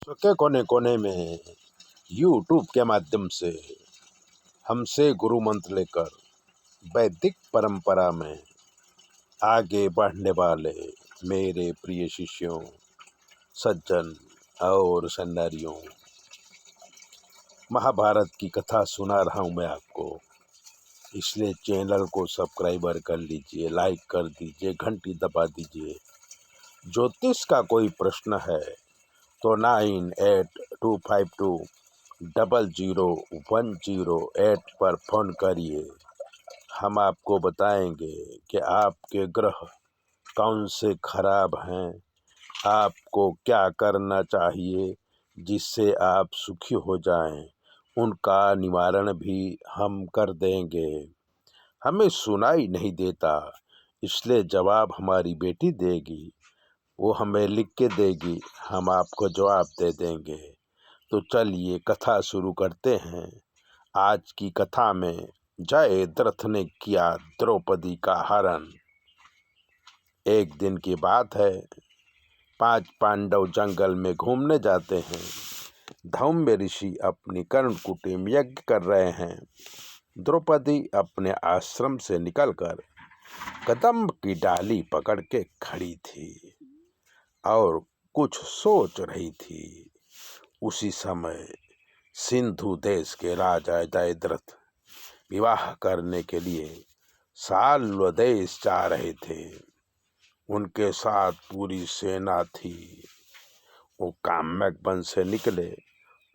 विश्व के कोने कोने में यूट्यूब के माध्यम से हमसे गुरु मंत्र लेकर वैदिक परंपरा में आगे बढ़ने वाले मेरे प्रिय शिष्यों, सज्जन और सन्नारियों, महाभारत की कथा सुना रहा हूँ मैं आपको। इसलिए चैनल को सब्सक्राइबर कर लीजिए, लाइक कर दीजिए, घंटी दबा दीजिए। ज्योतिष का कोई प्रश्न है तो 9825200108 पर फोन करिए। हम आपको बताएंगे कि आपके ग्रह कौन से खराब हैं, आपको क्या करना चाहिए जिससे आप सुखी हो जाएं, उनका निवारण भी हम कर देंगे। हमें सुनाई नहीं देता, इसलिए जवाब हमारी बेटी देगी, वो हमें लिख के देगी, हम आपको जवाब दे देंगे। तो चलिए कथा शुरू करते हैं। आज की कथा में जयद्रथ ने किया द्रौपदी का हरण। एक दिन की बात है, 5 पांडव जंगल में घूमने जाते हैं। धौम्य ऋषि अपनी कर्णकुटीम यज्ञ कर रहे हैं। द्रौपदी अपने आश्रम से निकलकर कदम्ब की डाली पकड़ के खड़ी थी और कुछ सोच रही थी। उसी समय सिंधु देश के राजा जयद्रथ विवाह करने के लिए साल्व देश जा रहे थे। उनके साथ पूरी सेना थी। वो काम्यक वन से निकले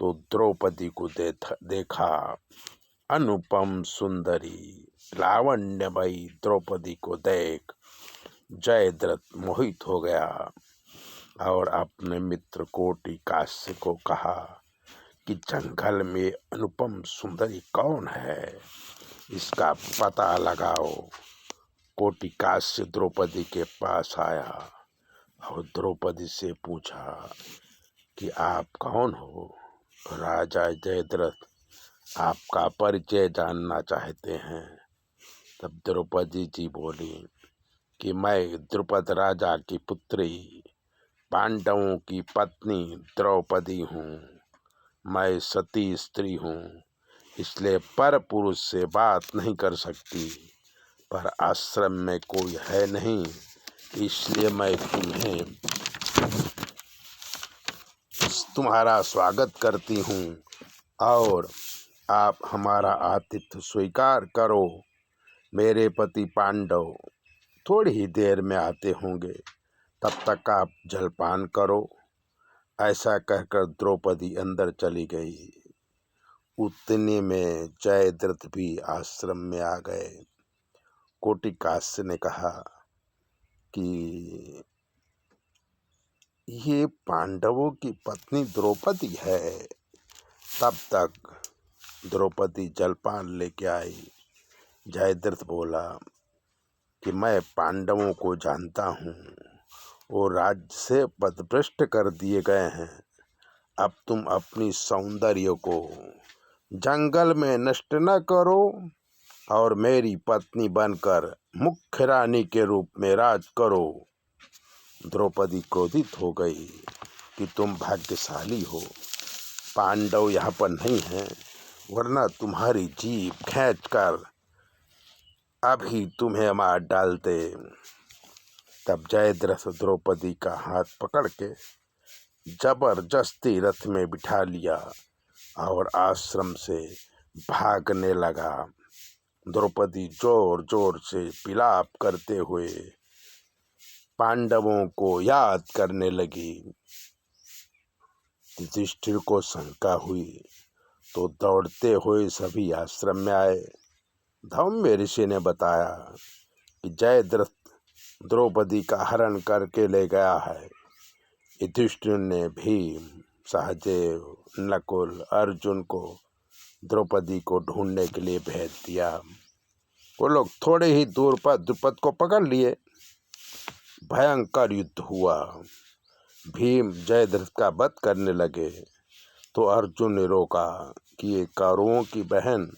तो द्रौपदी को देखा। अनुपम सुंदरी लावण्यमयी द्रौपदी को देख जयद्रथ मोहित हो गया और अपने मित्र कोटि काश्य को कहा कि जंगल में अनुपम सुंदरी कौन है, इसका पता लगाओ। कोटि काश्य द्रौपदी के पास आया और द्रौपदी से पूछा कि आप कौन हो। राजा जयद्रथ आपका परिचय जानना चाहते हैं। तब द्रौपदी जी बोली कि मैं द्रुपद राजा की पुत्री, पांडवों की पत्नी द्रौपदी हूँ। मैं सती स्त्री हूँ, इसलिए पर पुरुष से बात नहीं कर सकती, पर आश्रम में कोई है नहीं, इसलिए मैं तुम्हारा स्वागत करती हूँ और आप हमारा आतिथ्य स्वीकार करो। मेरे पति पांडव थोड़ी ही देर में आते होंगे, तब तक आप जलपान करो। ऐसा कहकर द्रौपदी अंदर चली गई। उतने में जयद्रथ भी आश्रम में आ गए। कोटि काश्य ने कहा कि ये पांडवों की पत्नी द्रौपदी है। तब तक द्रौपदी जलपान लेके आई। जयद्रथ बोला कि मैं पांडवों को जानता हूँ, वो राज्य से पदभ्रष्ट कर दिए गए हैं। अब तुम अपनी सौंदर्य को जंगल में नष्ट न करो और मेरी पत्नी बनकर मुख्य रानी के रूप में राज करो। द्रौपदी क्रोधित हो गई कि तुम भाग्यशाली हो, पांडव यहाँ पर नहीं हैं, वरना तुम्हारी जीभ खींचकर अभी तुम्हें मार डालते। तब जयद्रथ द्रौपदी का हाथ पकड़ के जबरदस्ती रथ में बिठा लिया और आश्रम से भागने लगा। द्रौपदी जोर जोर से विलाप करते हुए पांडवों को याद करने लगी। युधिष्ठिर को शंका हुई तो दौड़ते हुए सभी आश्रम में आए। धौम्य ऋषि ने बताया कि जयद्रथ द्रौपदी का हरण करके ले गया है। युधिष्ठिर ने भीम, सहदेव, नकुल, अर्जुन को द्रौपदी को ढूंढने के लिए भेज दिया। वो लोग थोड़े ही दूर पर द्रुपद को पकड़ लिए। भयंकर युद्ध हुआ। भीम जयद्रथ का वध करने लगे तो अर्जुन ने रोका कि ये कौरवों की बहन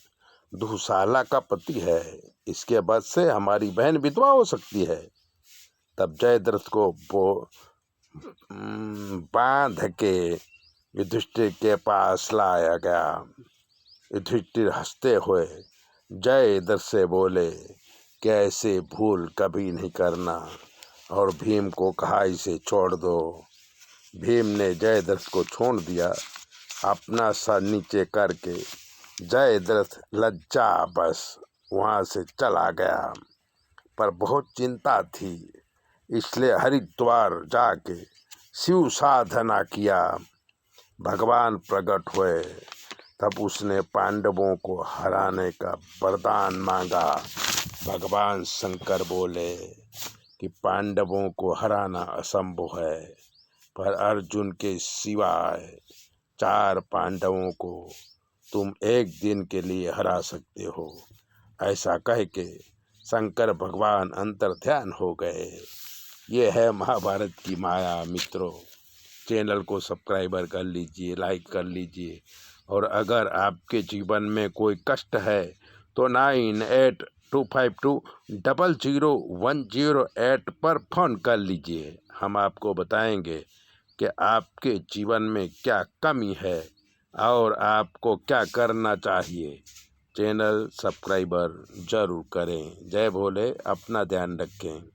दुशाला का पति है, इसके वध से हमारी बहन विधवा हो सकती है। तब जयद्रथ को बांध के युधिष्ठिर के पास लाया गया। युधिष्ठिर हंसते हुए जयद्रथ से बोले कि ऐसे भूल कभी नहीं करना, और भीम को कहा इसे छोड़ दो। भीम ने जयद्रथ को छोड़ दिया। अपना सर नीचे करके जयद्रथ लज्जा बस वहाँ से चला गया। पर बहुत चिंता थी, इसलिए हरिद्वार जाके शिव साधना किया। भगवान प्रकट हुए, तब उसने पांडवों को हराने का वरदान मांगा। भगवान शंकर बोले कि पांडवों को हराना असंभव है, पर अर्जुन के सिवाय 4 पांडवों को तुम एक दिन के लिए हरा सकते हो। ऐसा कह के शंकर भगवान अंतर्ध्यान हो गए। ये है महाभारत की माया। मित्रों, चैनल को सब्सक्राइबर कर लीजिए, लाइक कर लीजिए, और अगर आपके जीवन में कोई कष्ट है तो 9825200108 पर फ़ोन कर लीजिए। हम आपको बताएंगे कि आपके जीवन में क्या कमी है और आपको क्या करना चाहिए। चैनल सब्सक्राइबर जरूर करें। जय भोले, अपना ध्यान रखें।